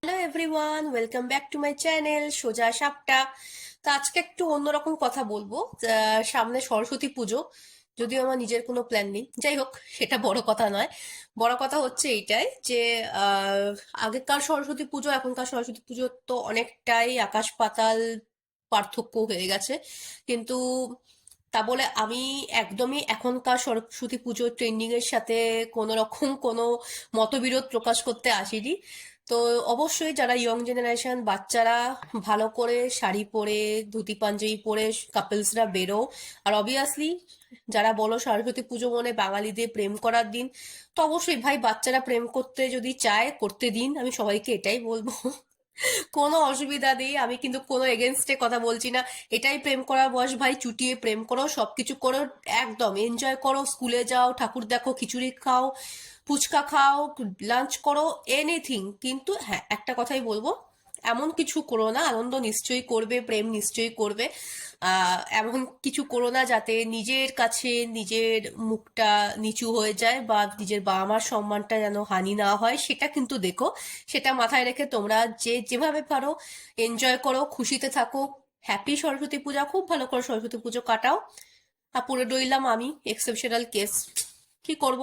Hello everyone, welcome back to my channel সোজা সাপটা। তো আজকে একটু অন্যরকম কথা বলবো। সামনে সরস্বতী পুজো, যদিও আমার নিজের কোনো প্ল্যান নেই, যাই হোক সেটা বড় কথা নয়। বড় কথা হচ্ছে এইটাই যে আহ, আগেকার সরস্বতী পুজো এখনকার সরস্বতী পুজো তো অনেকটাই আকাশ পাতাল পার্থক্য হয়ে গেছে। কিন্তু তা বলে আমি একদমই এখনকার সরস্বতী পুজো ট্রেন্ডিং এর সাথে কোনো রকম কোনো মতবিরোধ প্রকাশ করতে আসিনি। তো অবশ্যই যারা ইয়ং জেনারেশন বাচ্চারা ভালো করে শাড়ি পরে ধুতি পাঞ্জাবি পরে কাপলসরা বেরো। আর অবভিয়াসলি যারা বলো সরস্বতী পুজো মনে বাঙালিদের প্রেম করার দিন, তো অবশ্যই ভাই বাচ্চারা প্রেম করতে যদি চায় করতে দিন, আমি সবাইকে এটাই বলবো। কোনো অসুবিধা নেই, আমি কিন্তু কোনো এগেনস্টে কথা বলছি না। এটাই প্রেম করার বয়স ভাই, চুটিয়ে প্রেম করো, সবকিছু করো, একদম এনজয় করো, স্কুলে যাও, ঠাকুর দেখো, খিচুড়ি খাও, ফুচকা খাও, লাঞ্চ করো, এনিথিং। কিন্তু হ্যাঁ, একটা কথাই বলবো, এমন কিছু করো না, আনন্দ নিশ্চয়ই করবে, প্রেম নিশ্চয়ই করবে, এমন কিছু করো না যাতে নিজের কাছে নিজের মুখটা নিচু হয়ে যায় বা নিজের বাবা মার সম্মানটা যেন হানি না হয়, সেটা কিন্তু দেখো। সেটা মাথায় রেখে তোমরা যে যেভাবে পারো এনজয় করো, খুশিতে থাকো। হ্যাপি সরস্বতী পূজা, খুব ভালো করে সরস্বতী পুজো কাটাও। আর পড়ে রইলাম আমি, এক্সেপশনাল কেস, কি করব,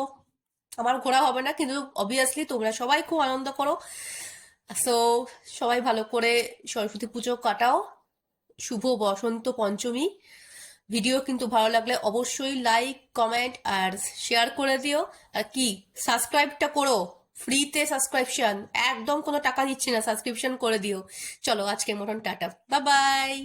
আমার ঘোরা হবে না, কিন্তু অবভিয়াসলি তোমরা সবাই খুব আনন্দ করো। সো সবাই ভালো করে সরস্বতী পুজো কাটাও। শুভ বসন্ত পঞ্চমী। ভিডিও কিন্তু ভালো লাগলে অবশ্যই লাইক কমেন্ট আর শেয়ার করে দিও। আর কি, সাবস্ক্রাইবটা করো, ফ্রিতে সাবস্ক্রিপশন, একদম কোনো টাকা দিচ্ছি না, সাবস্ক্রিপশন করে দিও। চলো আজকের মতন টাটা, বাই বাই।